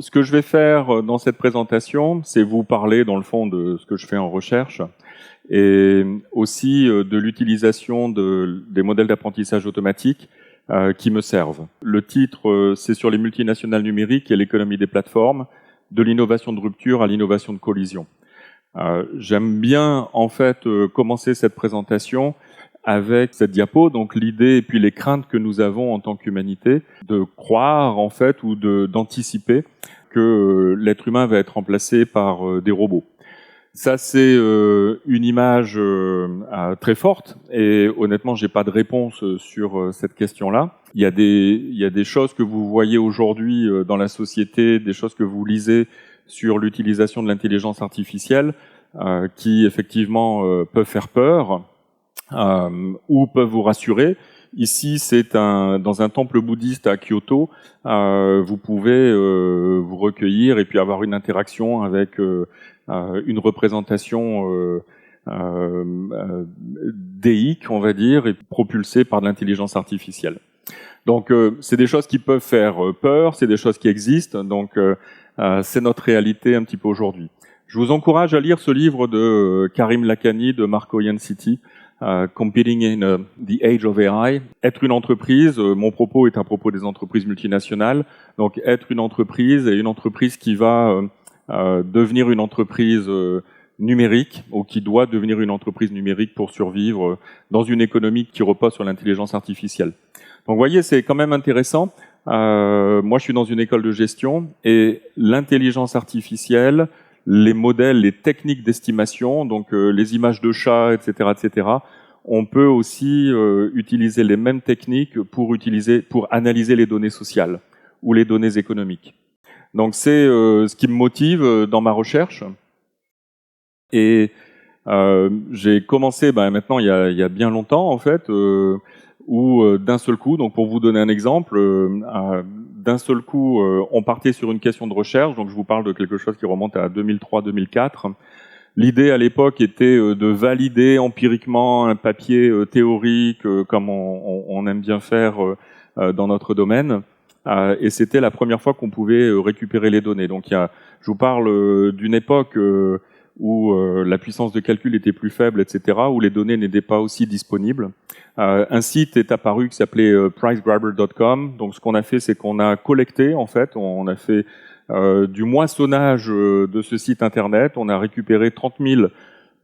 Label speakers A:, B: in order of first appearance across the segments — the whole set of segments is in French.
A: Ce que je vais faire dans cette présentation, c'est vous parler dans le fond de ce que je fais en recherche et aussi de l'utilisation des modèles d'apprentissage automatique qui me servent. Le titre, c'est sur les multinationales numériques et l'économie des plateformes, de l'innovation de rupture à l'innovation de collision. J'aime bien en fait commencer cette présentation avec cette diapo, donc l'idée et puis les craintes que nous avons en tant qu'humanité de croire en fait ou d'anticiper que l'être humain va être remplacé par des robots. Ça c'est une image très forte et honnêtement j'ai pas de réponse sur cette question-là. Il y a des choses que vous voyez aujourd'hui dans la société, des choses que vous lisez sur l'utilisation de l'intelligence artificielle qui effectivement peuvent faire peur. Ou peuvent vous rassurer. Ici, c'est dans un temple bouddhiste à Kyoto. Vous pouvez vous recueillir et puis avoir une interaction avec une représentation déique, on va dire, et propulsée par de l'intelligence artificielle. Donc, c'est des choses qui peuvent faire peur, c'est des choses qui existent. Donc, c'est notre réalité un petit peu aujourd'hui. Je vous encourage à lire ce livre de Karim Lakhani, de Marco Iansiti, Competing in the Age of AI. Être une entreprise, mon propos est un propos des entreprises multinationales, donc être une entreprise et une entreprise qui va devenir une entreprise numérique ou qui doit devenir une entreprise numérique pour survivre dans une économie qui repose sur l'intelligence artificielle. Donc vous voyez, c'est quand même intéressant. Moi, je suis dans une école de gestion et l'intelligence artificielle, les modèles, les techniques d'estimation, donc les images de chats, etc., etc. On peut aussi utiliser les mêmes techniques pour analyser les données sociales ou les données économiques. Donc c'est ce qui me motive dans ma recherche. Et j'ai commencé maintenant il y a bien longtemps en fait, où d'un seul coup, donc pour vous donner un exemple, d'un seul coup, on partait sur une question de recherche, donc je vous parle de quelque chose qui remonte à 2003-2004. L'idée à l'époque était de valider empiriquement un papier théorique, comme on aime bien faire dans notre domaine, et c'était la première fois qu'on pouvait récupérer les données. Donc je vous parle d'une époque où la puissance de calcul était plus faible, etc., où les données n'étaient pas aussi disponibles. Un site est apparu qui s'appelait pricegrabber.com. Donc ce qu'on a fait, c'est qu'on a collecté, en fait, on a fait du moissonnage de ce site internet. On a récupéré 30 000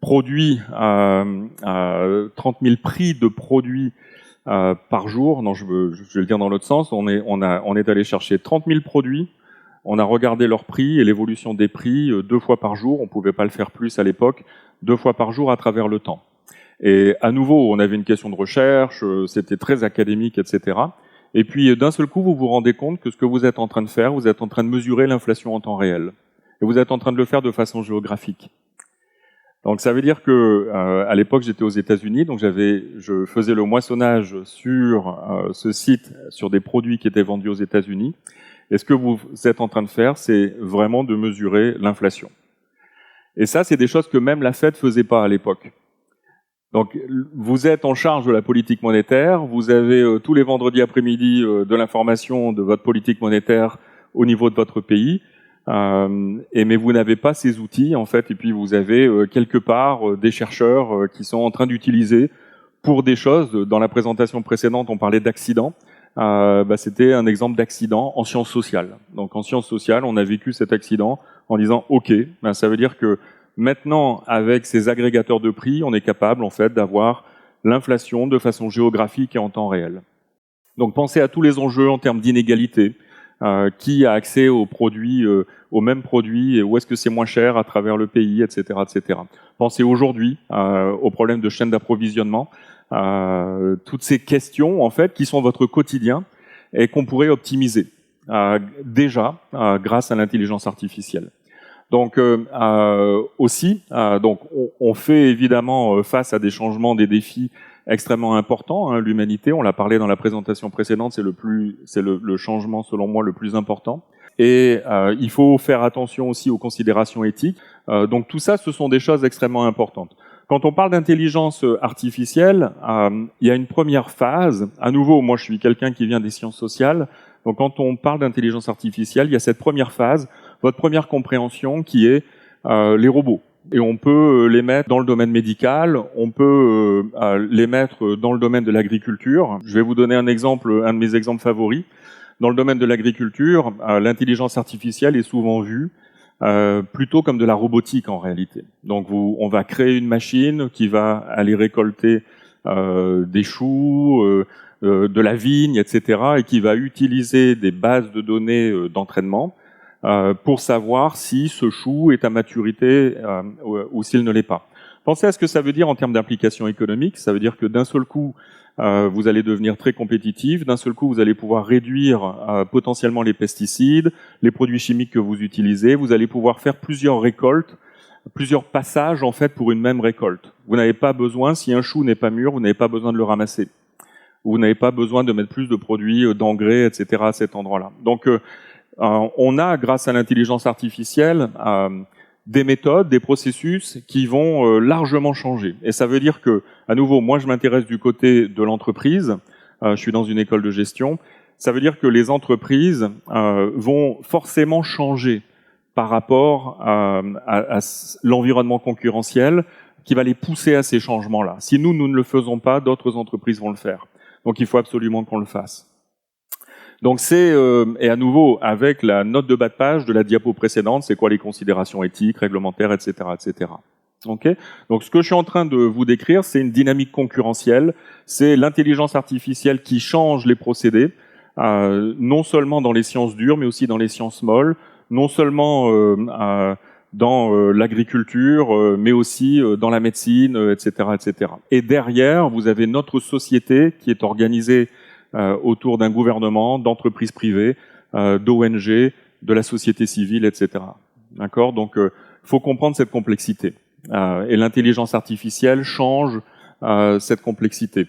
A: produits, 30 000 prix de produits par jour. Non, je vais le dire dans l'autre sens. On est allé chercher 30 000 produits. On a regardé leurs prix et l'évolution des prix 2 fois par jour. On ne pouvait pas le faire plus à l'époque. 2 fois par jour à travers le temps. Et à nouveau, on avait une question de recherche, c'était très académique, etc. Et puis, d'un seul coup, vous vous rendez compte que ce que vous êtes en train de faire, vous êtes en train de mesurer l'inflation en temps réel. Et vous êtes en train de le faire de façon géographique. Donc, ça veut dire que, à l'époque, j'étais aux États-Unis, donc je faisais le moissonnage sur ce site, sur des produits qui étaient vendus aux États-Unis. Et ce que vous êtes en train de faire, c'est vraiment de mesurer l'inflation. Et ça, c'est des choses que même la Fed faisait pas à l'époque. Donc, vous êtes en charge de la politique monétaire, vous avez tous les vendredis après-midi de l'information de votre politique monétaire au niveau de votre pays, mais vous n'avez pas ces outils, en fait, et puis vous avez quelque part des chercheurs qui sont en train d'utiliser pour des choses. Dans la présentation précédente, on parlait d'accidents. C'était un exemple d'accident en sciences sociales. Donc, en sciences sociales, on a vécu cet accident en disant « OK », ça veut dire que maintenant, avec ces agrégateurs de prix, on est capable en fait d'avoir l'inflation de façon géographique et en temps réel. Donc pensez à tous les enjeux en termes d'inégalité. Qui a accès aux produits, aux mêmes produits, et où est-ce que c'est moins cher à travers le pays, etc., etc. Pensez aujourd'hui aux problèmes de chaîne d'approvisionnement, toutes ces questions en fait qui sont votre quotidien et qu'on pourrait optimiser déjà grâce à l'intelligence artificielle. Donc aussi, on fait évidemment face à des changements, des défis extrêmement importants. L'humanité, on l'a parlé dans la présentation précédente, c'est le changement selon moi le plus important. Et il faut faire attention aussi aux considérations éthiques. Donc tout ça, ce sont des choses extrêmement importantes. Quand on parle d'intelligence artificielle, il y a une première phase. À nouveau, moi je suis quelqu'un qui vient des sciences sociales. Donc quand on parle d'intelligence artificielle, il y a cette première phase, votre première compréhension qui est les robots. Et on peut les mettre dans le domaine médical, on peut les mettre dans le domaine de l'agriculture. Je vais vous donner un exemple, un de mes exemples favoris. Dans le domaine de l'agriculture, l'intelligence artificielle est souvent vue plutôt comme de la robotique en réalité. Donc on va créer une machine qui va aller récolter des choux, de la vigne, etc., et qui va utiliser des bases de données d'entraînement pour savoir si ce chou est à maturité ou s'il ne l'est pas. Pensez à ce que ça veut dire en termes d'implication économique. Ça veut dire que d'un seul coup, vous allez devenir très compétitif. D'un seul coup, vous allez pouvoir réduire potentiellement les pesticides, les produits chimiques que vous utilisez. Vous allez pouvoir faire plusieurs récoltes, plusieurs passages en fait pour une même récolte. Vous n'avez pas besoin, si un chou n'est pas mûr, vous n'avez pas besoin de le ramasser. Vous n'avez pas besoin de mettre plus de produits, d'engrais, etc. à cet endroit-là. Donc, on a, grâce à l'intelligence artificielle, des méthodes, des processus qui vont largement changer. Et ça veut dire que, à nouveau, moi je m'intéresse du côté de l'entreprise, je suis dans une école de gestion, ça veut dire que les entreprises vont forcément changer par rapport à l'environnement concurrentiel qui va les pousser à ces changements-là. Si nous ne le faisons pas, d'autres entreprises vont le faire. Donc il faut absolument qu'on le fasse. Donc c'est, et à nouveau, avec la note de bas de page de la diapo précédente, c'est quoi les considérations éthiques, réglementaires, etc., etc. Okay. Donc ce que je suis en train de vous décrire, c'est une dynamique concurrentielle, c'est l'intelligence artificielle qui change les procédés, non seulement dans les sciences dures, mais aussi dans les sciences molles, non seulement dans l'agriculture, mais aussi dans la médecine, etc., etc. Et derrière, vous avez notre société qui est organisée autour d'un gouvernement, d'entreprises privées, d'ONG, de la société civile, etc. D'accord ? Donc, il faut comprendre cette complexité. Et l'intelligence artificielle change cette complexité.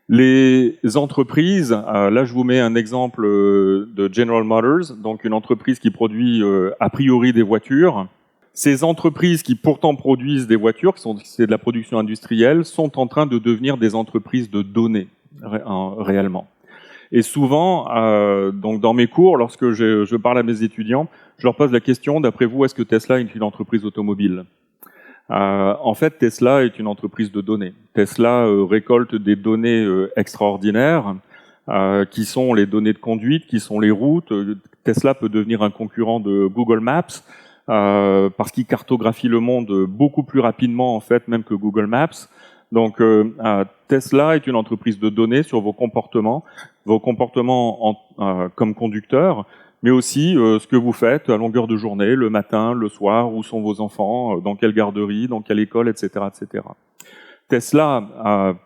A: Les entreprises, là je vous mets un exemple de General Motors, donc une entreprise qui produit a priori des voitures. Ces entreprises qui pourtant produisent des voitures, c'est de la production industrielle, sont en train de devenir des entreprises de données réellement. Et souvent, donc dans mes cours, lorsque je parle à mes étudiants, je leur pose la question, d'après vous, est-ce que Tesla est une entreprise automobile ? En fait, Tesla est une entreprise de données. Tesla récolte des données extraordinaires, qui sont les données de conduite, qui sont les routes. Tesla peut devenir un concurrent de Google Maps, parce qu'il cartographie le monde beaucoup plus rapidement, en fait, même que Google Maps. Donc, Tesla est une entreprise de données sur vos comportements comme conducteur, mais aussi ce que vous faites à longueur de journée, le matin, le soir, où sont vos enfants, dans quelle garderie, dans quelle école, etc., etc. Tesla,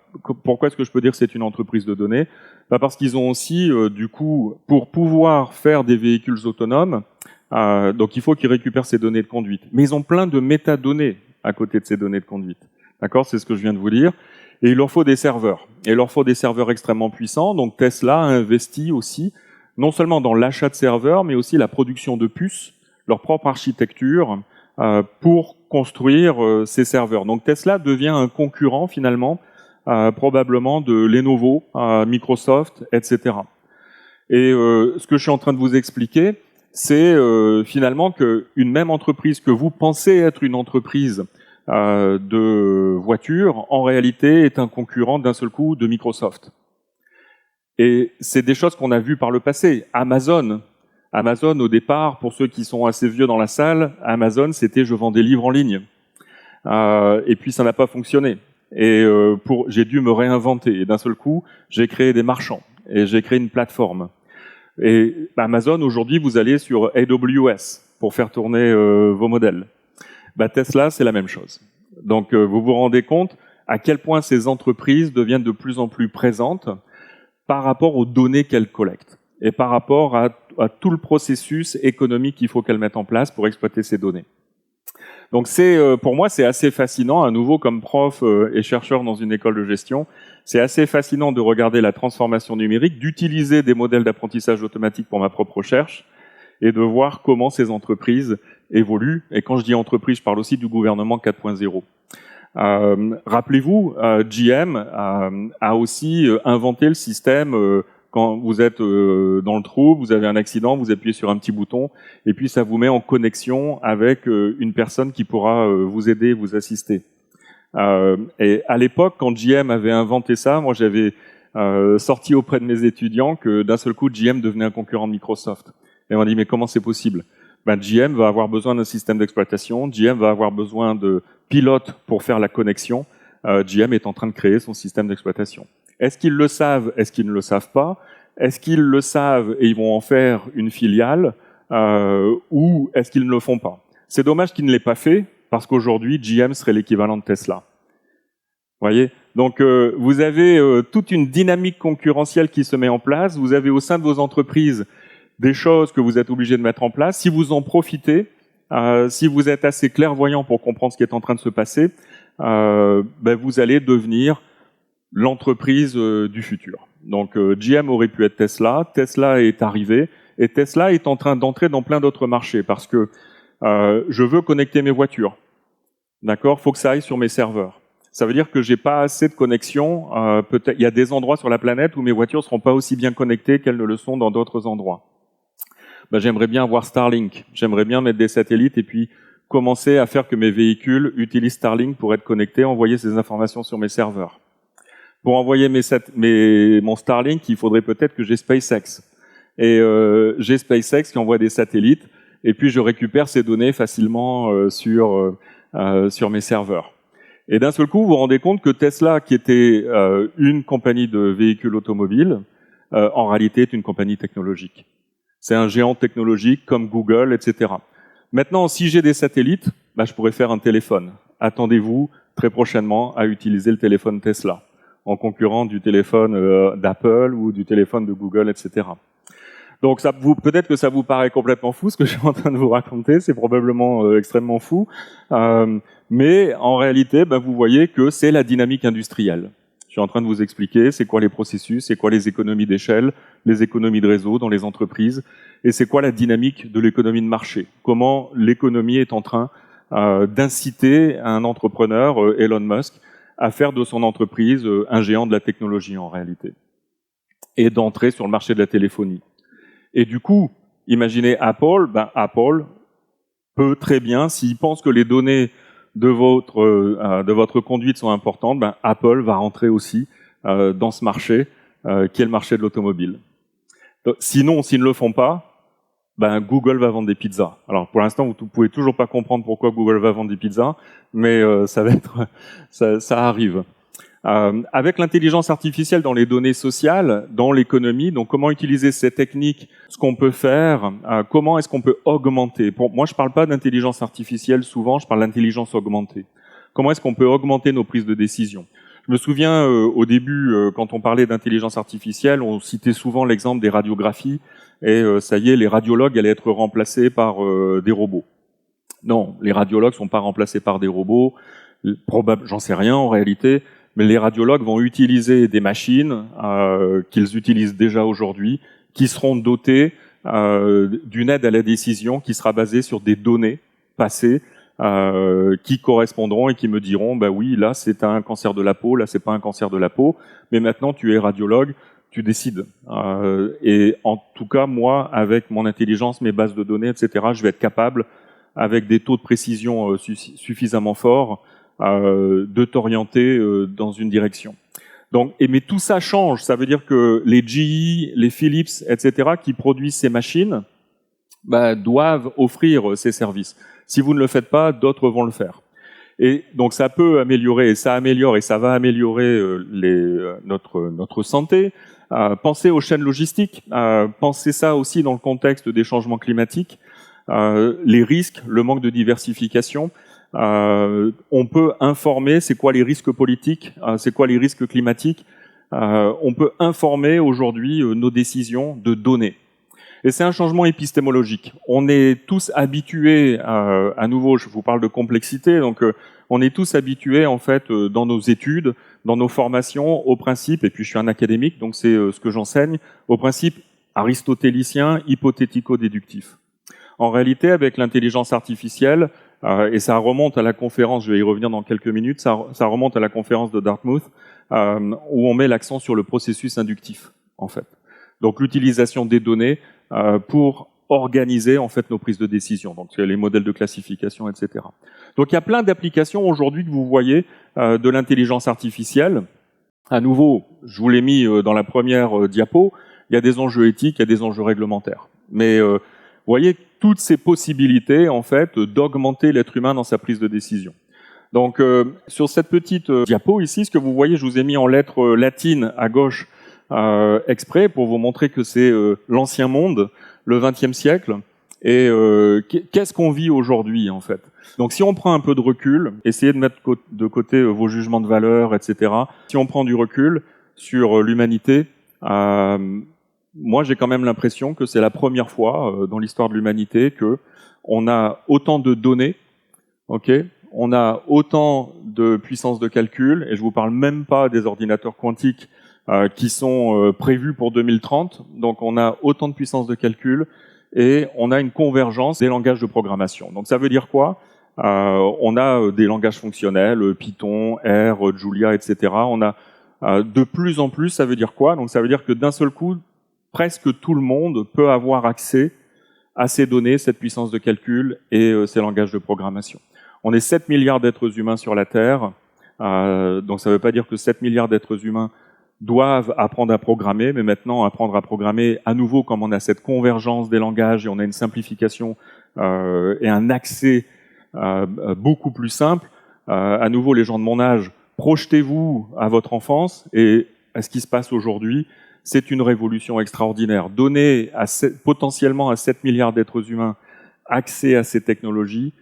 A: pourquoi est-ce que je peux dire que c'est une entreprise de données ? Parce qu'ils ont aussi, du coup, pour pouvoir faire des véhicules autonomes, donc il faut qu'ils récupèrent ces données de conduite. Mais ils ont plein de métadonnées à côté de ces données de conduite. D'accord, c'est ce que je viens de vous dire. Et il leur faut des serveurs. Et il leur faut des serveurs extrêmement puissants. Donc Tesla a investi aussi, non seulement dans l'achat de serveurs, mais aussi la production de puces, leur propre architecture, pour construire ces serveurs. Donc Tesla devient un concurrent finalement, probablement de Lenovo, Microsoft, etc. Et ce que je suis en train de vous expliquer, c'est finalement qu'une même entreprise que vous pensez être une entreprise de voitures, en réalité est un concurrent d'un seul coup de Microsoft. Et c'est des choses qu'on a vues par le passé. Amazon, au départ, pour ceux qui sont assez vieux dans la salle, Amazon, c'était je vends des livres en ligne. Et puis ça n'a pas fonctionné. Et j'ai dû me réinventer. Et d'un seul coup, j'ai créé des marchands. Et j'ai créé une plateforme. Et Amazon, aujourd'hui, vous allez sur AWS pour faire tourner vos modèles. Tesla, c'est la même chose. Donc, vous vous rendez compte à quel point ces entreprises deviennent de plus en plus présentes par rapport aux données qu'elles collectent et par rapport à tout le processus économique qu'il faut qu'elles mettent en place pour exploiter ces données. Donc, pour moi, c'est assez fascinant, à nouveau, comme prof et chercheur dans une école de gestion, c'est assez fascinant de regarder la transformation numérique, d'utiliser des modèles d'apprentissage automatique pour ma propre recherche et de voir comment ces entreprises évoluent. Et quand je dis entreprise, je parle aussi du gouvernement 4.0. Rappelez-vous, GM a aussi inventé le système quand vous êtes dans le trou, vous avez un accident, vous appuyez sur un petit bouton, et puis ça vous met en connexion avec une personne qui pourra vous aider, vous assister. Et à l'époque, quand GM avait inventé ça, moi j'avais sorti auprès de mes étudiants que d'un seul coup, GM devenait un concurrent de Microsoft. Et on m'a dit, mais comment c'est possible? GM va avoir besoin d'un système d'exploitation, GM va avoir besoin de pilotes pour faire la connexion. GM est en train de créer son système d'exploitation. Est-ce qu'ils le savent? Est-ce qu'ils ne le savent pas? Est-ce qu'ils le savent et ils vont en faire une filiale ou est-ce qu'ils ne le font pas? C'est dommage qu'ils ne l'aient pas fait parce qu'aujourd'hui, GM serait l'équivalent de Tesla. Vous voyez? Donc, vous avez toute une dynamique concurrentielle qui se met en place. Vous avez au sein de vos entreprises des choses que vous êtes obligés de mettre en place. Si vous en profitez, si vous êtes assez clairvoyant pour comprendre ce qui est en train de se passer, vous allez devenir l'entreprise du futur. Donc GM aurait pu être Tesla, Tesla est arrivé, et Tesla est en train d'entrer dans plein d'autres marchés, parce que je veux connecter mes voitures. D'accord? Faut que ça aille sur mes serveurs. Ça veut dire que j'ai pas assez de connexion. Peut-être, il y a des endroits sur la planète où mes voitures seront pas aussi bien connectées qu'elles ne le sont dans d'autres endroits. J'aimerais bien avoir Starlink. J'aimerais bien mettre des satellites et puis commencer à faire que mes véhicules utilisent Starlink pour être connectés, envoyer ces informations sur mes serveurs. Pour envoyer mon Starlink, il faudrait peut-être que j'ai SpaceX. Et j'ai SpaceX qui envoie des satellites, et puis je récupère ces données facilement sur mes serveurs. Et d'un seul coup, vous vous rendez compte que Tesla, qui était une compagnie de véhicules automobiles, en réalité est une compagnie technologique. C'est un géant technologique comme Google, etc. Maintenant, si j'ai des satellites, je pourrais faire un téléphone. Attendez-vous très prochainement à utiliser le téléphone Tesla, en concurrent du téléphone d'Apple ou du téléphone de Google, etc. Donc peut-être que ça vous paraît complètement fou, ce que je suis en train de vous raconter, c'est probablement extrêmement fou, mais en réalité, vous voyez que c'est la dynamique industrielle. Je suis en train de vous expliquer c'est quoi les processus, c'est quoi les économies d'échelle, les économies de réseau dans les entreprises, et c'est quoi la dynamique de l'économie de marché. Comment l'économie est en train d'inciter un entrepreneur, Elon Musk, à faire de son entreprise un géant de la technologie en réalité, et d'entrer sur le marché de la téléphonie. Et du coup, imaginez Apple, Apple peut très bien, s'il pense que les données de votre conduite sont importantes, Apple va rentrer aussi dans ce marché qui est le marché de l'automobile. Sinon, s'ils ne le font pas, Google va vendre des pizzas. Alors pour l'instant, vous ne pouvez toujours pas comprendre pourquoi Google va vendre des pizzas, mais ça arrive. Avec l'intelligence artificielle dans les données sociales, dans l'économie, donc comment utiliser ces techniques, ce qu'on peut faire, comment est-ce qu'on peut augmenter. Moi, je ne parle pas d'intelligence artificielle souvent, je parle d'intelligence augmentée. Comment est-ce qu'on peut augmenter nos prises de décision? Je me souviens au début, quand on parlait d'intelligence artificielle, on citait souvent l'exemple des radiographies, et ça y est, les radiologues allaient être remplacés par des robots. Non, les radiologues ne sont pas remplacés par des robots, j'en sais rien en réalité, mais les radiologues vont utiliser des machines qu'ils utilisent déjà aujourd'hui, qui seront dotées d'une aide à la décision qui sera basée sur des données passées qui correspondront et qui me diront oui, là c'est un cancer de la peau, là c'est pas un cancer de la peau, mais maintenant tu es radiologue, tu décides. Et en tout cas, moi, avec mon intelligence, mes bases de données, etc., je vais être capable, avec des taux de précision suffisamment forts, de t'orienter dans une direction. Donc, mais tout ça change. Ça veut dire que les GE, les Philips, etc., qui produisent ces machines, doivent offrir ces services. Si vous ne le faites pas, d'autres vont le faire. Et donc, ça peut améliorer, et ça améliore, et ça va améliorer notre santé. Pensez aux chaînes logistiques. Pensez ça aussi dans le contexte des changements climatiques. Les risques, le manque de diversification. On peut informer, c'est quoi les risques politiques, c'est quoi les risques climatiques. On peut informer aujourd'hui nos décisions de données. Et c'est un changement épistémologique. On est tous habitués, à nouveau, je vous parle de complexité, donc on est tous habitués en fait dans nos études, dans nos formations, au principe, et puis je suis un académique, donc c'est ce que j'enseigne, au principe aristotélicien, hypothético-déductif. En réalité, avec l'intelligence artificielle, et ça remonte à la conférence, je vais y revenir dans quelques minutes, ça remonte à la conférence de Dartmouth, où on met l'accent sur le processus inductif, en fait. Donc l'utilisation des données pour organiser en fait nos prises de décision, donc les modèles de classification, etc. Donc il y a plein d'applications aujourd'hui que vous voyez de l'intelligence artificielle. À nouveau, je vous l'ai mis dans la première diapo, il y a des enjeux éthiques, il y a des enjeux réglementaires. Mais vous voyez toutes ces possibilités en fait d'augmenter l'être humain dans sa prise de décision. Donc sur cette petite diapo ici, ce que vous voyez, je vous ai mis en lettres latines à gauche exprès pour vous montrer que c'est l'ancien monde, le XXe siècle. Et qu'est-ce qu'on vit aujourd'hui en fait? Donc si on prend un peu de recul, essayez de mettre de côté vos jugements de valeur, etc. Si on prend du recul sur l'humanité, moi j'ai quand même l'impression que c'est la première fois dans l'histoire de l'humanité que on a autant de données, ok, on a autant de puissance de calcul, et je vous parle même pas des ordinateurs quantiques qui sont prévus pour 2030. Donc on a autant de puissance de calcul et on a une convergence des langages de programmation. Donc ça veut dire quoi? On a des langages fonctionnels, Python, R, Julia, etc. On a de plus en plus, ça veut dire quoi? Donc ça veut dire que d'un seul coup, presque tout le monde peut avoir accès à ces données, cette puissance de calcul et ces langages de programmation. On est 7 milliards d'êtres humains sur la Terre, donc ça ne veut pas dire que 7 milliards d'êtres humains doivent apprendre à programmer, mais maintenant apprendre à programmer à nouveau, comme on a cette convergence des langages et on a une simplification et un accès beaucoup plus simple. À nouveau, les gens de mon âge, projetez-vous à votre enfance et à ce qui se passe aujourd'hui. C'est une révolution extraordinaire. Donner potentiellement à 7 milliards d'êtres humains accès à ces technologies,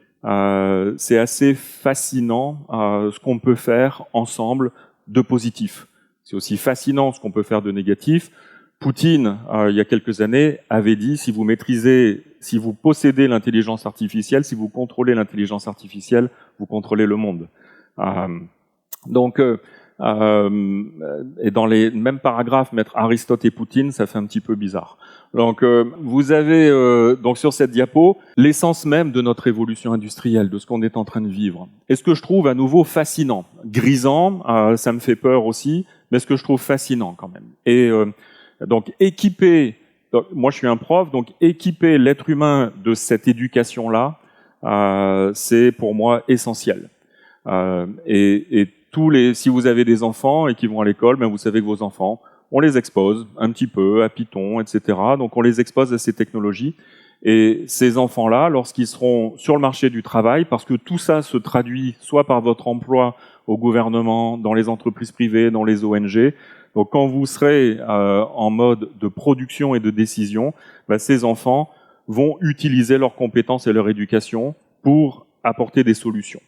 A: c'est assez fascinant ce qu'on peut faire ensemble de positif. C'est aussi fascinant ce qu'on peut faire de négatif. Poutine, il y a quelques années, avait dit si vous possédez l'intelligence artificielle, si vous contrôlez l'intelligence artificielle, vous contrôlez le monde. Et dans les mêmes paragraphes, mettre Aristote et Poutine, ça fait un petit peu bizarre. Donc, vous avez donc sur cette diapo l'essence même de notre évolution industrielle, de ce qu'on est en train de vivre. Et ce que je trouve à nouveau fascinant, grisant, ça me fait peur aussi, mais ce que je trouve fascinant quand même. Et donc moi je suis un prof, donc équiper l'être humain de cette éducation-là, c'est pour moi essentiel. Et si vous avez des enfants et qui vont à l'école, ben vous savez que vos enfants, on les expose un petit peu à Python, etc. Donc on les expose à ces technologies. Et ces enfants-là, lorsqu'ils seront sur le marché du travail, parce que tout ça se traduit soit par votre emploi au gouvernement, dans les entreprises privées, dans les ONG, donc quand vous serez en mode de production et de décision, ben ces enfants vont utiliser leurs compétences et leur éducation pour apporter des solutions.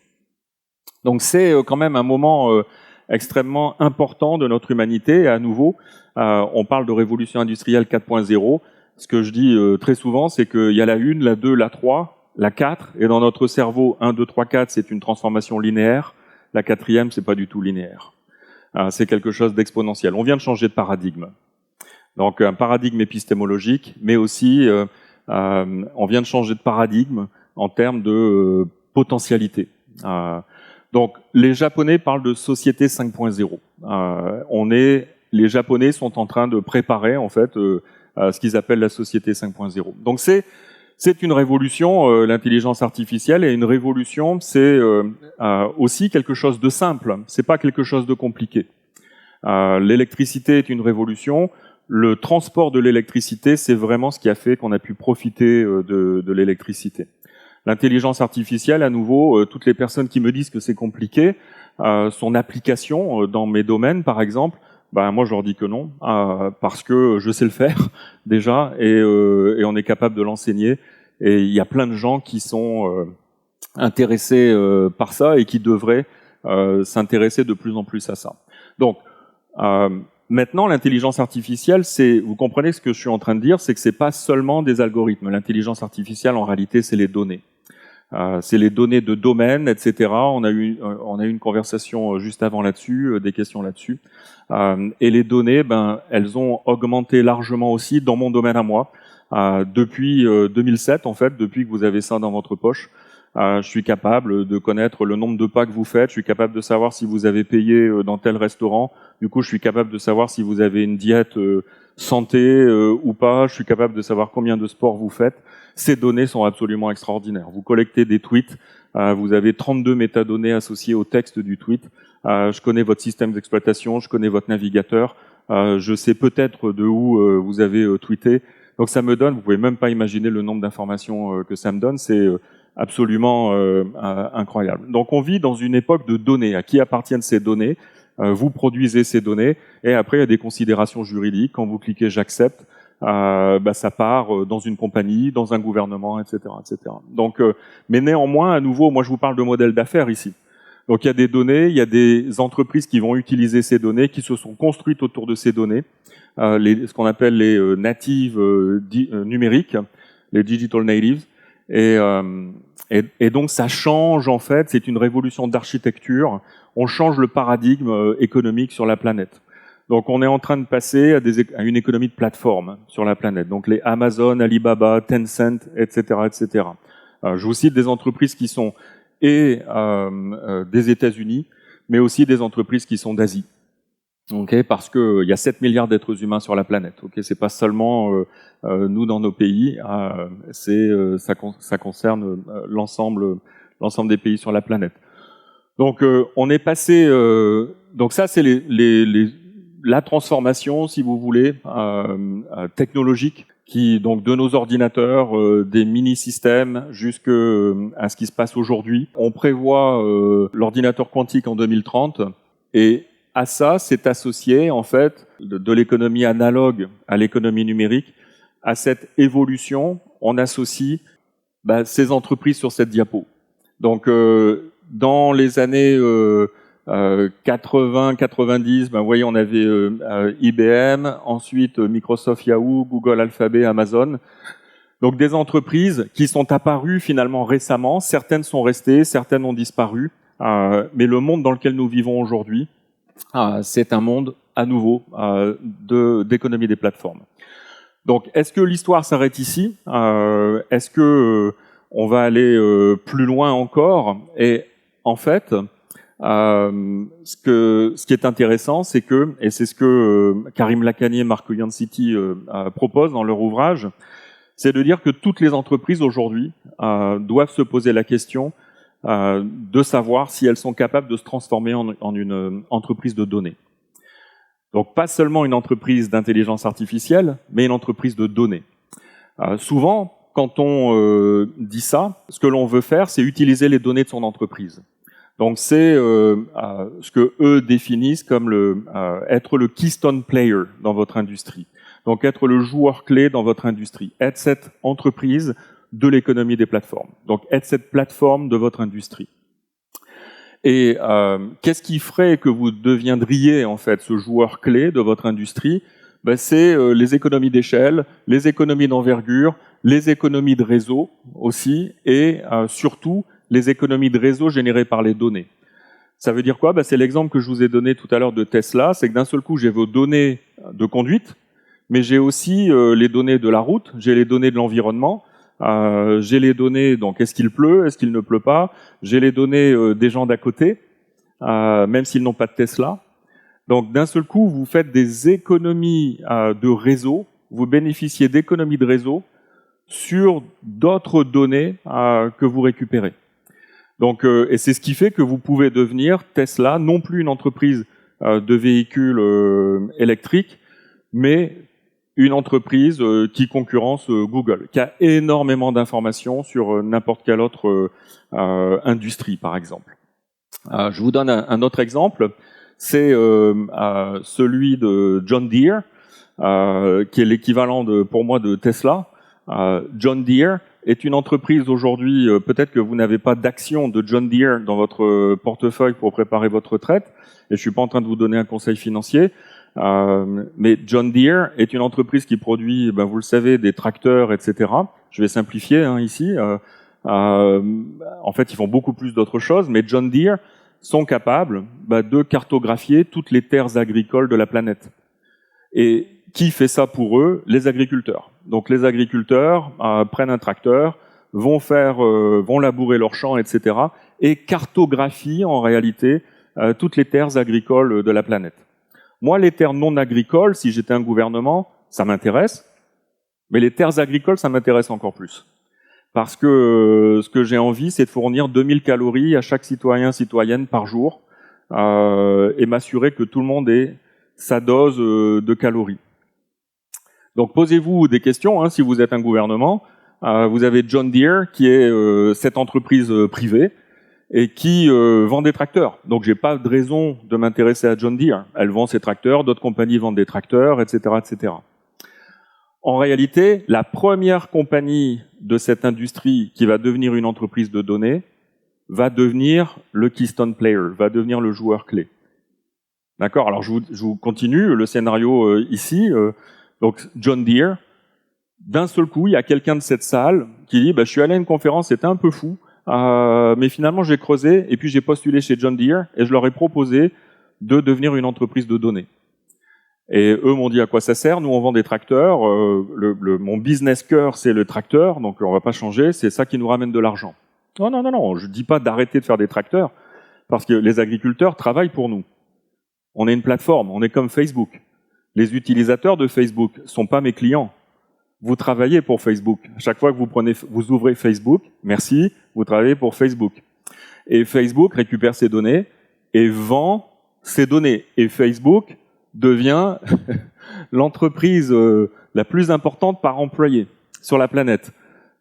A: Donc c'est quand même un moment extrêmement important de notre humanité. Et à nouveau, on parle de révolution industrielle 4.0. Ce que je dis très souvent, c'est qu'il y a la 1, la 2, la 3, la 4. Et dans notre cerveau, 1, 2, 3, 4, c'est une transformation linéaire. La 4e, c'est pas du tout linéaire. C'est quelque chose d'exponentiel. On vient de changer de paradigme. Donc un paradigme épistémologique, mais aussi on vient de changer de paradigme en termes de potentialité. Donc, les Japonais parlent de société 5.0. Les Japonais sont en train de préparer, en fait, ce qu'ils appellent la société 5.0. Donc, c'est une révolution, l'intelligence artificielle, et une révolution, c'est aussi quelque chose de simple. C'est pas quelque chose de compliqué. L'électricité est une révolution. Le transport de l'électricité, c'est vraiment ce qui a fait qu'on a pu profiter de l'électricité. L'intelligence artificielle, à nouveau, toutes les personnes qui me disent que c'est compliqué, son application dans mes domaines, par exemple, ben moi je leur dis que non, parce que je sais le faire déjà et on est capable de l'enseigner. Et il y a plein de gens qui sont intéressés par ça et qui devraient s'intéresser de plus en plus à ça. Donc maintenant, l'intelligence artificielle, vous comprenez ce que je suis en train de dire, c'est que c'est pas seulement des algorithmes. L'intelligence artificielle, en réalité, c'est les données. C'est les données de domaine, etc. On a eu une conversation juste avant là-dessus, des questions là-dessus. Et les données, ben, elles ont augmenté largement aussi dans mon domaine à moi. Depuis 2007, en fait, depuis que vous avez ça dans votre poche, Je suis capable de connaître le nombre de pas que vous faites. Je suis capable de savoir si vous avez payé dans tel restaurant. Du coup, je suis capable de savoir si vous avez une diète santé ou pas. Je suis capable de savoir combien de sports vous faites. Ces données sont absolument extraordinaires. Vous collectez des tweets. Vous avez 32 métadonnées associées au texte du tweet. Je connais votre système d'exploitation. Je connais votre navigateur. Je sais peut-être de où vous avez tweeté. Donc ça me donne, vous pouvez même pas imaginer le nombre d'informations que ça me donne. C'est absolument incroyable. Donc on vit dans une époque de données. À qui appartiennent ces données? Vous produisez ces données, et après il y a des considérations juridiques. Quand vous cliquez j'accepte, ça part dans une compagnie, dans un gouvernement, etc., etc. Donc, mais néanmoins, à nouveau, moi je vous parle de modèle d'affaires ici. Donc il y a des données, il y a des entreprises qui vont utiliser ces données, qui se sont construites autour de ces données, ce qu'on appelle les natives numériques, les digital natives. Et donc ça change en fait, c'est une révolution d'architecture. On change le paradigme économique sur la planète. Donc on est en train de passer à une économie de plateforme sur la planète. Donc les Amazon, Alibaba, Tencent, etc., etc. Je vous cite des entreprises qui sont des États-Unis, mais aussi des entreprises qui sont d'Asie. Okay, parce que il y a 7 milliards d'êtres humains sur la planète. Okay, c'est pas seulement nous dans nos pays, ça concerne l'ensemble des pays sur la planète. Donc on est passé. Donc ça c'est la transformation, si vous voulez, technologique, qui donc de nos ordinateurs, des mini-systèmes, jusqu'à ce qui se passe aujourd'hui. On prévoit l'ordinateur quantique en 2030 et à ça, c'est associé, en fait, de l'économie analogue à l'économie numérique. À cette évolution, on associe ces entreprises sur cette diapo. Donc, dans les années 80-90, vous voyez, on avait IBM, ensuite Microsoft, Yahoo, Google, Alphabet, Amazon. Donc, des entreprises qui sont apparues finalement récemment. Certaines sont restées, certaines ont disparu. Mais le monde dans lequel nous vivons aujourd'hui, c'est un monde à nouveau d'économie des plateformes. Donc, est-ce que l'histoire s'arrête ici? Est-ce que on va aller plus loin encore? Et en fait, ce qui est intéressant, c'est que, et c'est ce que Karim Lakhani et Marco Ianciti proposent dans leur ouvrage, c'est de dire que toutes les entreprises aujourd'hui doivent se poser la question de savoir si elles sont capables de se transformer en une entreprise de données. Donc pas seulement une entreprise d'intelligence artificielle, mais une entreprise de données. Souvent, quand on dit ça, ce que l'on veut faire, c'est utiliser les données de son entreprise. Donc c'est ce que eux définissent comme être le keystone player dans votre industrie. Donc être le joueur clé dans votre industrie, être cette entreprise de l'économie des plateformes. Donc, être cette plateforme de votre industrie. Et qu'est-ce qui ferait que vous deviendriez, en fait, ce joueur clé de votre industrie? C'est les économies d'échelle, les économies d'envergure, les économies de réseau aussi, et surtout, les économies de réseau générées par les données. Ça veut dire quoi? C'est l'exemple que je vous ai donné tout à l'heure de Tesla, c'est que d'un seul coup, j'ai vos données de conduite, mais j'ai aussi les données de la route, j'ai les données de l'environnement, j'ai les données, donc est-ce qu'il pleut, est-ce qu'il ne pleut pas, j'ai les données des gens d'à côté, même s'ils n'ont pas de Tesla. Donc d'un seul coup, vous faites des économies de réseau, vous bénéficiez d'économies de réseau sur d'autres données que vous récupérez. Donc, et c'est ce qui fait que vous pouvez devenir Tesla, non plus une entreprise de véhicules électriques, mais une entreprise qui concurrence Google, qui a énormément d'informations sur n'importe quelle autre industrie, par exemple. Je vous donne un autre exemple, c'est celui de John Deere, qui est l'équivalent pour moi de Tesla. John Deere est une entreprise aujourd'hui, peut-être que vous n'avez pas d'action de John Deere dans votre portefeuille pour préparer votre retraite, et je suis pas en train de vous donner un conseil financier, mais John Deere est une entreprise qui produit, vous le savez, des tracteurs, etc. Je vais simplifier ici. En fait, ils font beaucoup plus d'autres choses, mais John Deere sont capables de cartographier toutes les terres agricoles de la planète. Et qui fait ça pour eux? Les agriculteurs. Donc les agriculteurs prennent un tracteur, vont labourer leurs champs, etc., et cartographient en réalité toutes les terres agricoles de la planète. Moi, les terres non agricoles, si j'étais un gouvernement, ça m'intéresse, mais les terres agricoles, ça m'intéresse encore plus. Parce que ce que j'ai envie, c'est de fournir 2000 calories à chaque citoyen, citoyenne par jour, et m'assurer que tout le monde ait sa dose de calories. Donc posez-vous des questions, hein, si vous êtes un gouvernement. Vous avez John Deere, qui est cette entreprise privée, et qui vend des tracteurs. Donc j'ai pas de raison de m'intéresser à John Deere. Elle vend ses tracteurs, d'autres compagnies vendent des tracteurs, etc., etc. En réalité, la première compagnie de cette industrie qui va devenir une entreprise de données va devenir le keystone player, va devenir le joueur clé. D'accord? Alors je vous continue le scénario ici. Donc John Deere, d'un seul coup, il y a quelqu'un de cette salle qui dit, je suis allé à une conférence, c'était un peu fou, mais finalement j'ai creusé et puis j'ai postulé chez John Deere et je leur ai proposé de devenir une entreprise de données. Et eux m'ont dit à quoi ça sert, nous on vend des tracteurs, mon business cœur c'est le tracteur, donc on va pas changer, c'est ça qui nous ramène de l'argent. Non, je dis pas d'arrêter de faire des tracteurs, parce que les agriculteurs travaillent pour nous. On est une plateforme, on est comme Facebook. Les utilisateurs de Facebook sont pas mes clients. Vous travaillez pour Facebook. Chaque fois que vous ouvrez Facebook, merci, vous travaillez pour Facebook. Et Facebook récupère ces données et vend ces données. Et Facebook devient l'entreprise la plus importante par employé sur la planète.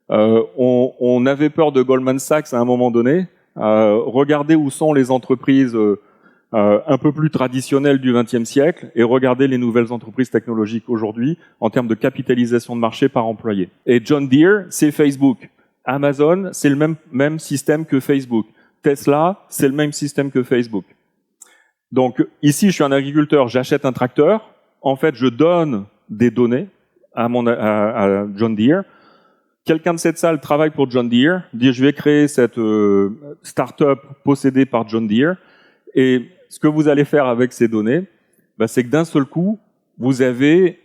A: On avait peur de Goldman Sachs à un moment donné. Regardez où sont les entreprises un peu plus traditionnelles du XXe siècle et regardez les nouvelles entreprises technologiques aujourd'hui en termes de capitalisation de marché par employé. Et John Deere, c'est Facebook. Amazon, c'est le même système que Facebook. Tesla, c'est le même système que Facebook. Donc ici, je suis un agriculteur, j'achète un tracteur. En fait, je donne des données à John Deere. Quelqu'un de cette salle travaille pour John Deere, dit je vais créer cette start-up possédée par John Deere. Et ce que vous allez faire avec ces données, c'est que d'un seul coup, vous avez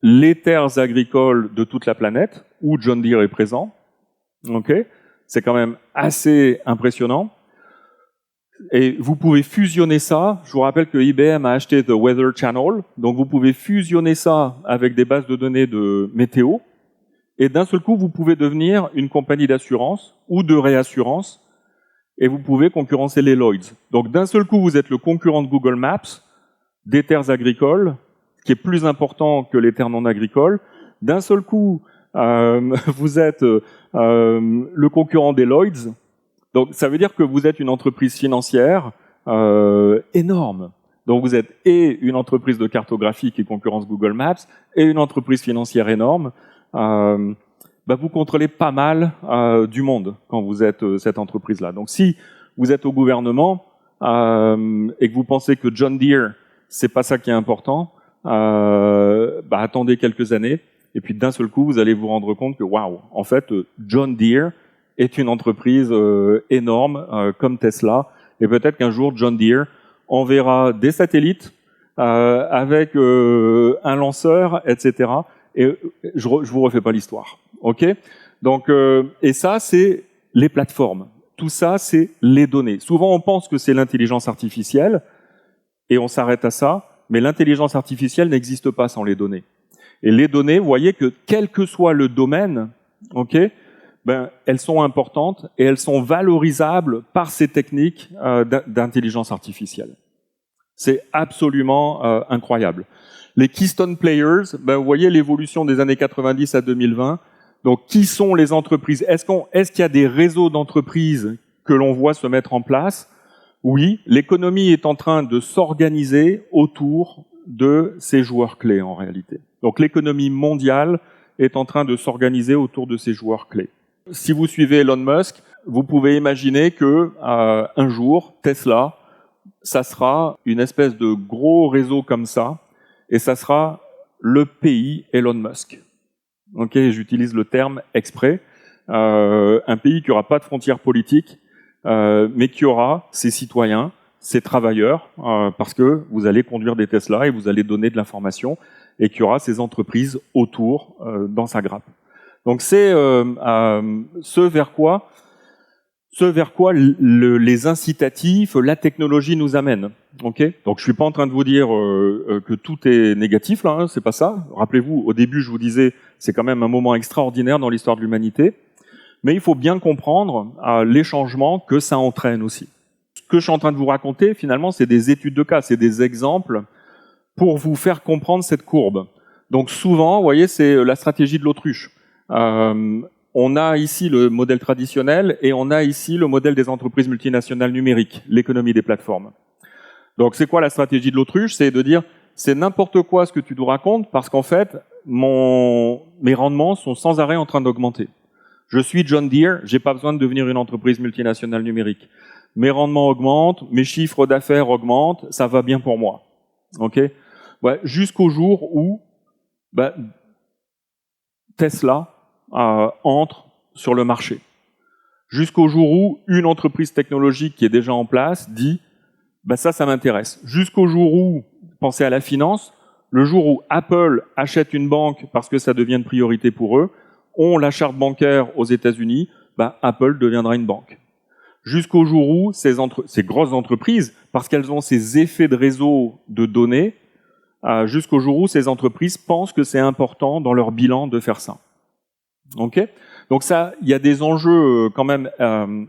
A: les terres agricoles de toute la planète où John Deere est présent. Okay, c'est quand même assez impressionnant. Et vous pouvez fusionner ça. Je vous rappelle que IBM a acheté The Weather Channel. Donc vous pouvez fusionner ça avec des bases de données de météo. Et d'un seul coup, vous pouvez devenir une compagnie d'assurance ou de réassurance. Et vous pouvez concurrencer les Lloyds. Donc d'un seul coup, vous êtes le concurrent de Google Maps, des terres agricoles, qui est plus important que les terres non agricoles. D'un seul coup, vous êtes le concurrent des Lloyds. Donc ça veut dire que vous êtes une entreprise financière énorme. Donc vous êtes et une entreprise de cartographie qui concurrence Google Maps et une entreprise financière énorme. Vous contrôlez pas mal du monde quand vous êtes cette entreprise-là. Donc si vous êtes au gouvernement et que vous pensez que John Deere, c'est pas ça qui est important, attendez quelques années et puis d'un seul coup, vous allez vous rendre compte que waouh, en fait, John Deere est une entreprise énorme comme Tesla et peut-être qu'un jour John Deere enverra des satellites avec un lanceur, etc. Et je vous refais pas l'histoire, ok? Donc, et ça, c'est les plateformes. Tout ça, c'est les données. Souvent, on pense que c'est l'intelligence artificielle, et on s'arrête à ça, mais l'intelligence artificielle n'existe pas sans les données. Et les données, vous voyez que quel que soit le domaine, ok, elles sont importantes et elles sont valorisables par ces techniques d'intelligence artificielle. C'est absolument incroyable. Les Keystone Players, vous voyez l'évolution des années 90 à 2020. Donc, qui sont les entreprises? Est-ce qu'il y a des réseaux d'entreprises que l'on voit se mettre en place? Oui, l'économie est en train de s'organiser autour de ces joueurs clés en réalité. Donc, l'économie mondiale est en train de s'organiser autour de ces joueurs clés. Si vous suivez Elon Musk, vous pouvez imaginer que un jour, Tesla, ça sera une espèce de gros réseau comme ça, et ça sera le pays Elon Musk. Ok, j'utilise le terme exprès. Un pays qui n'aura pas de frontières politiques, mais qui aura ses citoyens, ses travailleurs, parce que vous allez conduire des Tesla et vous allez donner de l'information, et qui aura ses entreprises autour dans sa grappe. Donc c'est ce vers quoi les incitatifs, la technologie nous amène. Okay, donc je suis pas en train de vous dire que tout est négatif là, hein, c'est pas ça. Rappelez-vous, au début je vous disais, c'est quand même un moment extraordinaire dans l'histoire de l'humanité, mais il faut bien comprendre les changements que ça entraîne aussi. Ce que je suis en train de vous raconter, finalement, c'est des études de cas, c'est des exemples pour vous faire comprendre cette courbe. Donc souvent, vous voyez, c'est la stratégie de l'autruche. On a ici le modèle traditionnel et on a ici le modèle des entreprises multinationales numériques, l'économie des plateformes. Donc c'est quoi la stratégie de l'autruche? C'est de dire, c'est n'importe quoi ce que tu nous racontes parce qu'en fait, mes rendements sont sans arrêt en train d'augmenter. Je suis John Deere, j'ai pas besoin de devenir une entreprise multinationale numérique. Mes rendements augmentent, mes chiffres d'affaires augmentent, ça va bien pour moi. Ok? Ouais, jusqu'au jour où Tesla entre sur le marché. Jusqu'au jour où une entreprise technologique qui est déjà en place dit ça m'intéresse. Jusqu'au jour où, pensez à la finance, le jour où Apple achète une banque parce que ça devient une priorité pour eux, ont la charte bancaire aux États-Unis, Apple deviendra une banque. Jusqu'au jour où ces grosses entreprises, parce qu'elles ont ces effets de réseau de données, jusqu'au jour où ces entreprises pensent que c'est important dans leur bilan de faire ça. Okay, donc ça, il y a des enjeux quand même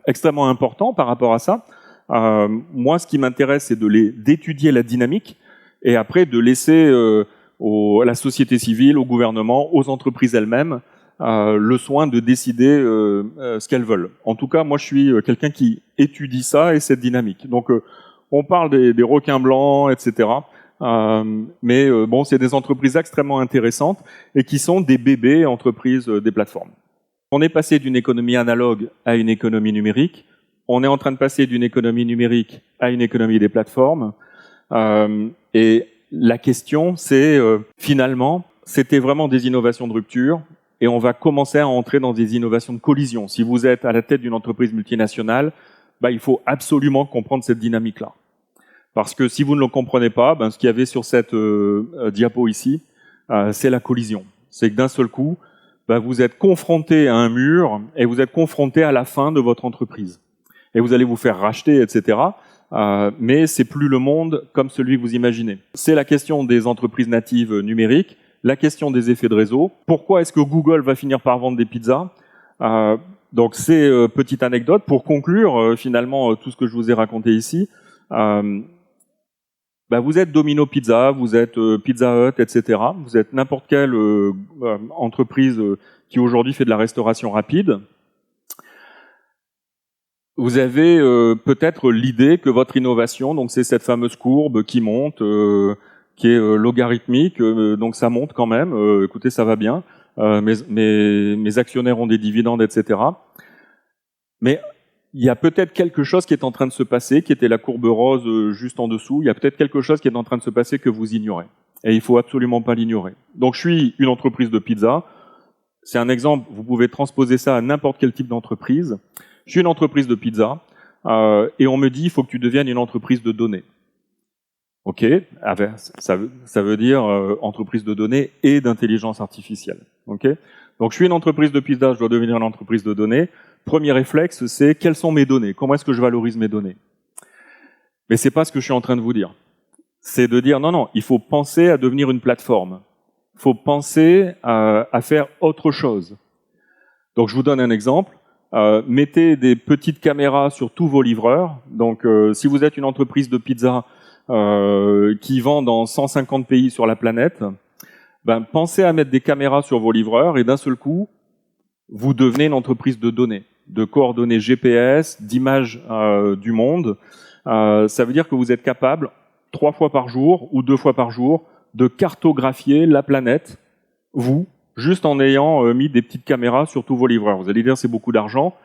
A: extrêmement importants par rapport à ça. Moi, ce qui m'intéresse, c'est d'étudier la dynamique et après de laisser à la société civile, au gouvernement, aux entreprises elles-mêmes le soin de décider ce qu'elles veulent. En tout cas, moi, je suis quelqu'un qui étudie ça et cette dynamique. Donc, on parle des requins blancs, etc. Mais c'est des entreprises extrêmement intéressantes et qui sont des bébés entreprises des plateformes. On est passé d'une économie analogue à une économie numérique. On est en train de passer d'une économie numérique à une économie des plateformes. Et la question, c'est finalement, c'était vraiment des innovations de rupture et on va commencer à entrer dans des innovations de collision. Si vous êtes à la tête d'une entreprise multinationale, il faut absolument comprendre cette dynamique-là. Parce que si vous ne le comprenez pas, ce qu'il y avait sur cette diapo ici, c'est la collision. C'est que d'un seul coup, vous êtes confronté à un mur et vous êtes confronté à la fin de votre entreprise. Et vous allez vous faire racheter, etc. Mais c'est plus le monde comme celui que vous imaginez. C'est la question des entreprises natives numériques, la question des effets de réseau. Pourquoi est-ce que Google va finir par vendre des pizzas? Donc c'est petite anecdote pour conclure finalement tout ce que je vous ai raconté ici. Vous êtes Domino Pizza, vous êtes Pizza Hut, etc. Vous êtes n'importe quelle entreprise qui aujourd'hui fait de la restauration rapide. Vous avez peut-être l'idée que votre innovation, donc c'est cette fameuse courbe qui monte, qui est logarithmique, donc ça monte quand même. Écoutez, ça va bien. Mes actionnaires ont des dividendes, etc. Mais il y a peut-être quelque chose qui est en train de se passer, qui était la courbe rose juste en dessous. Il y a peut-être quelque chose qui est en train de se passer que vous ignorez. Et il faut absolument pas l'ignorer. Donc je suis une entreprise de pizza. C'est un exemple, vous pouvez transposer ça à n'importe quel type d'entreprise. Je suis une entreprise de pizza et on me dit il faut que tu deviennes une entreprise de données. Ok, ça veut dire entreprise de données et d'intelligence artificielle. Ok, donc je suis une entreprise de pizza, je dois devenir une entreprise de données. Premier réflexe, c'est quelles sont mes données? Comment est-ce que je valorise mes données? Mais c'est pas ce que je suis en train de vous dire. C'est de dire non, il faut penser à devenir une plateforme. Il faut penser à faire autre chose. Donc je vous donne un exemple. Mettez des petites caméras sur tous vos livreurs. Donc si vous êtes une entreprise de pizza qui vend dans 150 pays sur la planète, pensez à mettre des caméras sur vos livreurs et d'un seul coup, vous devenez une entreprise de données, de coordonnées GPS, d'images du monde. Ça veut dire que vous êtes capable, 3 fois par jour ou 2 fois par jour, de cartographier la planète, vous, juste en ayant mis des petites caméras sur tous vos livreurs. Vous allez dire c'est beaucoup d'argent.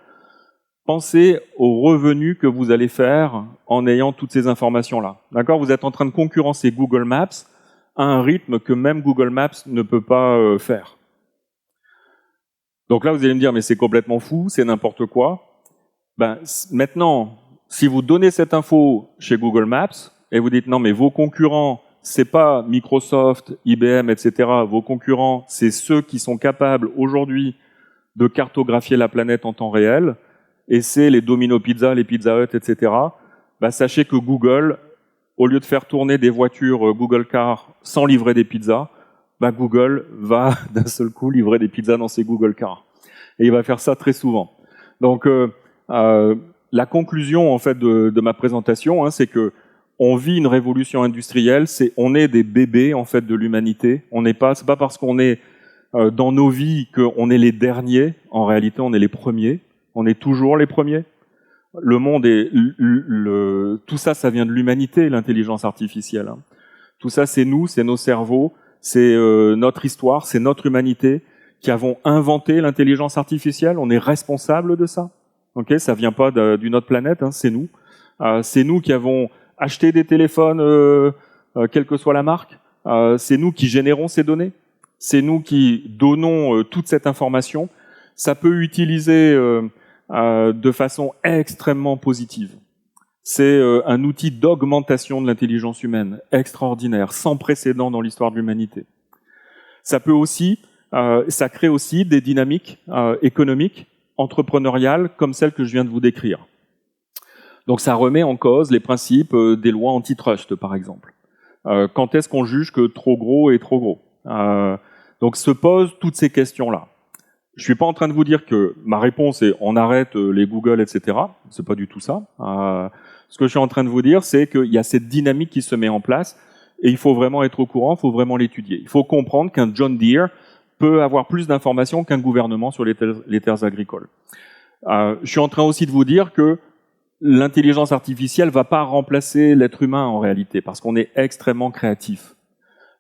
A: Pensez aux revenus que vous allez faire en ayant toutes ces informations-là. D'accord? Vous êtes en train de concurrencer Google Maps à un rythme que même Google Maps ne peut pas faire. Donc là, vous allez me dire, mais c'est complètement fou, c'est n'importe quoi. Maintenant, si vous donnez cette info chez Google Maps et vous dites, non, mais vos concurrents, c'est pas Microsoft, IBM, etc. Vos concurrents, c'est ceux qui sont capables aujourd'hui de cartographier la planète en temps réel, et c'est les Domino Pizza, les Pizza Hut, etc., sachez que Google, au lieu de faire tourner des voitures Google Car sans livrer des pizzas, Google va d'un seul coup livrer des pizzas dans ses Google Car. Et il va faire ça très souvent. Donc, la conclusion en fait de ma présentation, c'est que on vit une révolution industrielle. On est des bébés en fait de l'humanité. C'est pas parce qu'on est dans nos vies qu'on est les derniers. En réalité, on est les premiers. On est toujours les premiers. Le monde tout ça, ça vient de l'humanité, l'intelligence artificielle. Tout ça, c'est nous, c'est nos cerveaux, c'est notre histoire, c'est notre humanité qui avons inventé l'intelligence artificielle. On est responsable de ça. Ok, ça vient pas d'une autre planète, c'est nous. C'est nous qui avons acheté des téléphones, quelle que soit la marque. C'est nous qui générons ces données. C'est nous qui donnons toute cette information. Ça peut utiliser de façon extrêmement positive. C'est un outil d'augmentation de l'intelligence humaine extraordinaire, sans précédent dans l'histoire de l'humanité. Ça crée aussi des dynamiques économiques, entrepreneuriales, comme celles que je viens de vous décrire. Donc ça remet en cause les principes des lois antitrust, par exemple. Quand est-ce qu'on juge que trop gros est trop gros? Donc se posent toutes ces questions-là. Je suis pas en train de vous dire que ma réponse est on arrête les Google, etc. C'est pas du tout ça. Ce que je suis en train de vous dire, c'est qu'il y a cette dynamique qui se met en place et il faut vraiment être au courant, il faut vraiment l'étudier. Il faut comprendre qu'un John Deere peut avoir plus d'informations qu'un gouvernement sur les terres agricoles. Je suis en train aussi de vous dire que l'intelligence artificielle va pas remplacer l'être humain en réalité, parce qu'on est extrêmement créatif.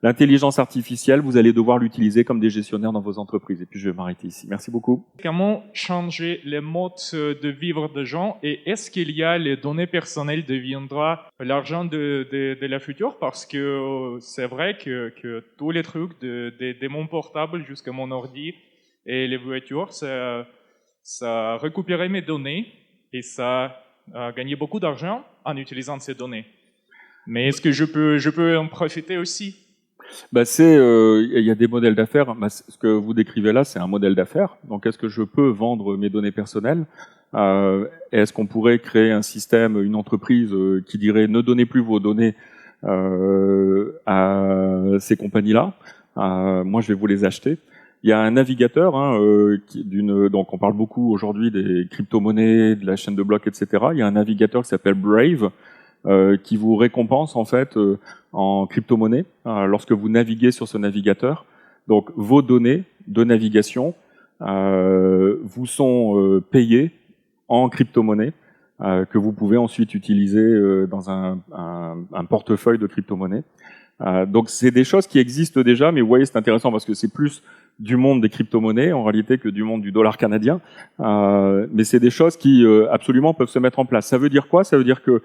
A: L'intelligence artificielle, vous allez devoir l'utiliser comme des gestionnaires dans vos entreprises. Et puis je vais m'arrêter ici. Merci beaucoup.
B: Comment changer les modes de vivre des gens et est-ce qu'il y a les données personnelles deviendra l'argent de la future? Parce que c'est vrai que tous les trucs de mon portable jusqu'à mon ordi et les voitures, ça récupérait mes données et ça a gagné beaucoup d'argent en utilisant ces données. Mais est-ce que je peux en profiter aussi?
A: Il y a des modèles d'affaires. Ce que vous décrivez là, c'est un modèle d'affaires. Donc, est-ce que je peux vendre mes données personnelles? Est-ce qu'on pourrait créer un système, une entreprise qui dirait ne donnez plus vos données à ces compagnies-là? Moi, je vais vous les acheter. Il y a un navigateur, donc on parle beaucoup aujourd'hui des crypto-monnaies, de la chaîne de blocs, etc. Il y a un navigateur qui s'appelle Brave, qui vous récompense en fait en crypto-monnaie lorsque vous naviguez sur ce navigateur. Donc vos données de navigation vous sont payées en crypto-monnaie que vous pouvez ensuite utiliser dans un portefeuille de crypto-monnaie. Donc c'est des choses qui existent déjà, mais vous voyez c'est intéressant parce que c'est plus du monde des crypto-monnaies en réalité que du monde du dollar canadien. Mais c'est des choses qui absolument peuvent se mettre en place. Ça veut dire quoi? Ça veut dire que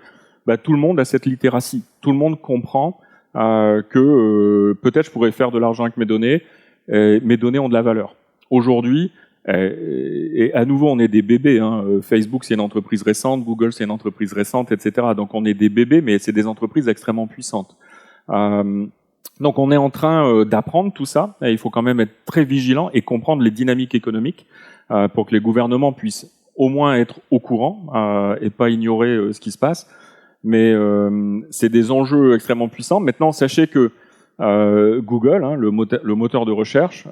A: tout le monde a cette littératie. Tout le monde comprend que peut-être je pourrais faire de l'argent avec mes données. Mes données ont de la valeur. Aujourd'hui, et à nouveau, on est des bébés. Facebook, c'est une entreprise récente. Google, c'est une entreprise récente, etc. Donc, on est des bébés, mais c'est des entreprises extrêmement puissantes. Donc, on est en train d'apprendre tout ça. Et il faut quand même être très vigilant et comprendre les dynamiques économiques pour que les gouvernements puissent au moins être au courant et pas ignorer ce qui se passe. Mais c'est des enjeux extrêmement puissants. Maintenant, sachez que Google, le moteur de recherche,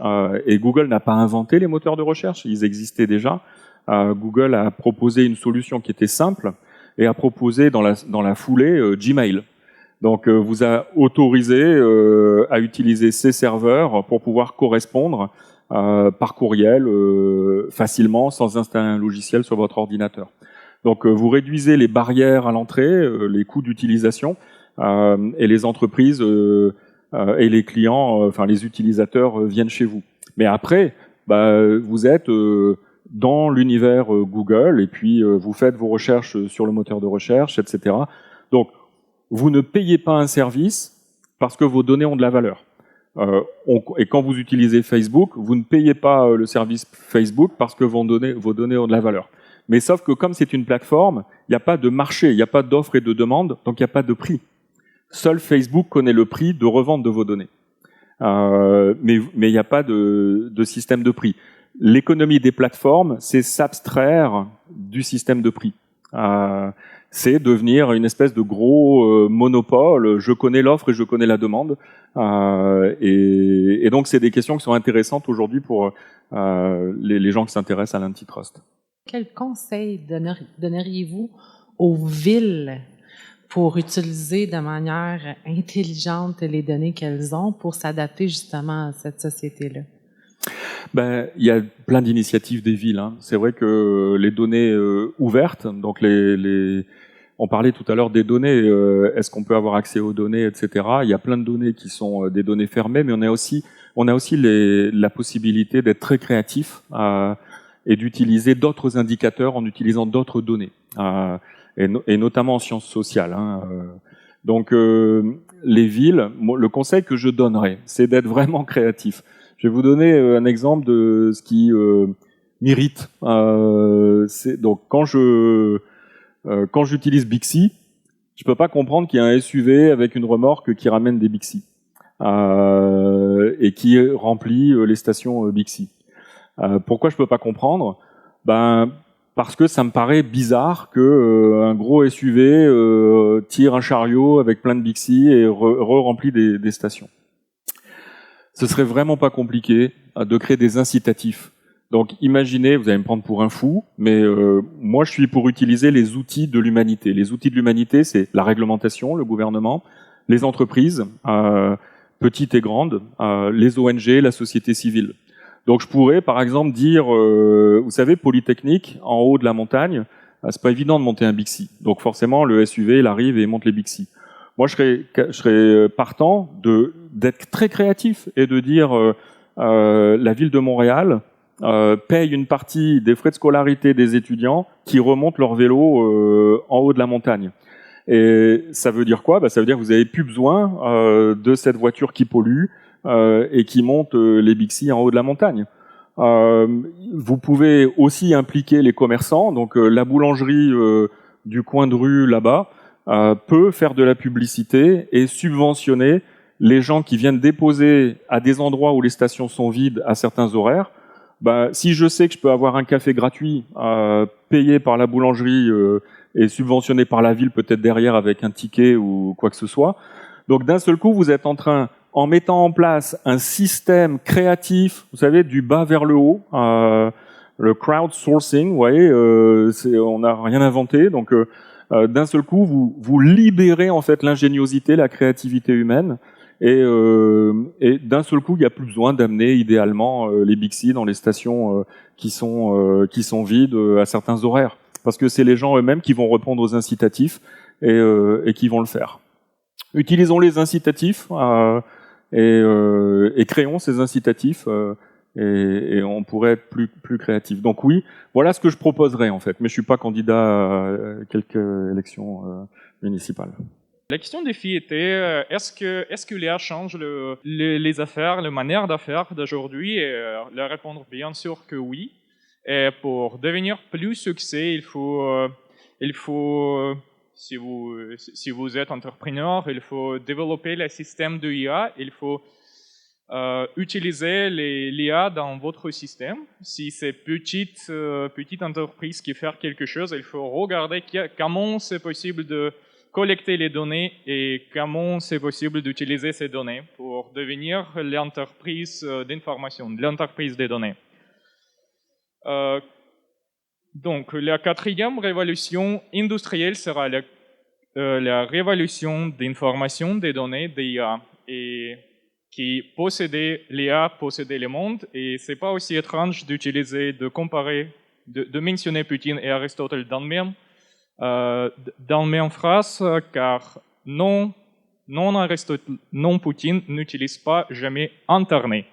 A: et Google n'a pas inventé les moteurs de recherche, ils existaient déjà. Google a proposé une solution qui était simple et a proposé dans la foulée Gmail. Donc, vous a autorisé à utiliser ces serveurs pour pouvoir correspondre par courriel facilement sans installer un logiciel sur votre ordinateur. Donc, vous réduisez les barrières à l'entrée, les coûts d'utilisation, et les entreprises et les clients, les utilisateurs viennent chez vous. Mais après, vous êtes dans l'univers Google et puis vous faites vos recherches sur le moteur de recherche, etc. Donc, vous ne payez pas un service parce que vos données ont de la valeur. Et quand vous utilisez Facebook, vous ne payez pas le service Facebook parce que vos données ont de la valeur. Mais sauf que comme c'est une plateforme, il n'y a pas de marché, il n'y a pas d'offre et de demande, donc il n'y a pas de prix. Seul Facebook connaît le prix de revente de vos données. Mais il n'y a pas de système de prix. l'économie des plateformes, c'est s'abstraire du système de prix. C'est devenir une espèce de gros monopole. Je connais l'offre et je connais la demande. Et donc, c'est des questions qui sont intéressantes aujourd'hui pour les gens qui s'intéressent à l'antitrust.
C: Quel conseil donneriez-vous aux villes pour utiliser de manière intelligente les données qu'elles ont pour s'adapter justement à cette société-là?
A: Ben, il y a plein d'initiatives des villes. Hein. C'est vrai que les données ouvertes, donc on parlait tout à l'heure des données, est-ce qu'on peut avoir accès aux données, etc. Il y a plein de données qui sont des données fermées, mais on a aussi la possibilité d'être très créatif et d'utiliser d'autres indicateurs en utilisant d'autres données, et notamment en sciences sociales. Hein. Donc les villes, le conseil que je donnerais, c'est d'être vraiment créatif. Je vais vous donner un exemple de ce qui m'irrite. Donc quand j'utilise Bixi, je peux pas comprendre qu'il y a un SUV avec une remorque qui ramène des Bixi et qui remplit les stations Bixi. Pourquoi je peux pas comprendre? Ben parce que ça me paraît bizarre que un gros SUV tire un chariot avec plein de Bixi et remplit des stations. Ce serait vraiment pas compliqué de créer des incitatifs. Donc imaginez, vous allez me prendre pour un fou, mais moi je suis pour utiliser les outils de l'humanité. Les outils de l'humanité, c'est la réglementation, le gouvernement, les entreprises, petites et grandes, les ONG, la société civile. Donc je pourrais par exemple dire, vous savez, Polytechnique, en haut de la montagne, c'est pas évident de monter un Bixi. Donc forcément le SUV il arrive et il monte les Bixi. Moi je serais partant d'être très créatif et de dire la ville de Montréal paye une partie des frais de scolarité des étudiants qui remontent leur vélo en haut de la montagne. Et ça veut dire quoi? Ça veut dire que vous n'avez plus besoin de cette voiture qui pollue et qui monte les Bixi en haut de la montagne. Vous pouvez aussi impliquer les commerçants, donc la boulangerie du coin de rue là-bas peut faire de la publicité et subventionner les gens qui viennent déposer à des endroits où les stations sont vides à certains horaires. Si je sais que je peux avoir un café gratuit payé par la boulangerie et subventionné par la ville peut-être derrière avec un ticket ou quoi que ce soit, donc d'un seul coup vous êtes en train, en mettant en place un système créatif, vous savez, du bas vers le haut, le crowdsourcing, vous voyez, on n'a rien inventé, donc d'un seul coup vous libérez en fait l'ingéniosité, la créativité humaine. Et d'un seul coup, il n'y a plus besoin d'amener idéalement les Bixi dans les stations qui sont vides à certains horaires, parce que c'est les gens eux-mêmes qui vont répondre aux incitatifs et qui vont le faire. Utilisons les incitatifs et créons ces incitatifs et on pourrait être plus créatif. Donc oui, voilà ce que je proposerais en fait, mais je suis pas candidat à quelques élections municipales.
B: La question des filles était est-ce que l'IA change les affaires, la manière d'affaires d'aujourd'hui? Et leur répondre bien sûr que oui. Et pour devenir plus succès, il faut si vous êtes entrepreneur, il faut développer le système de IA. Il faut utiliser l'IA dans votre système. Si c'est petite entreprise qui fait quelque chose, il faut regarder comment c'est possible de collecter les données et comment c'est possible d'utiliser ces données pour devenir l'entreprise d'information, l'entreprise des données. Donc, la quatrième révolution industrielle sera la révolution d'information des données d'IA et qui possédait l'IA, possédait le monde, et c'est pas aussi étrange de comparer, de mentionner Poutine et Aristote dans le même phrase, car non Aristote, non Poutine n'utilise pas jamais Internet.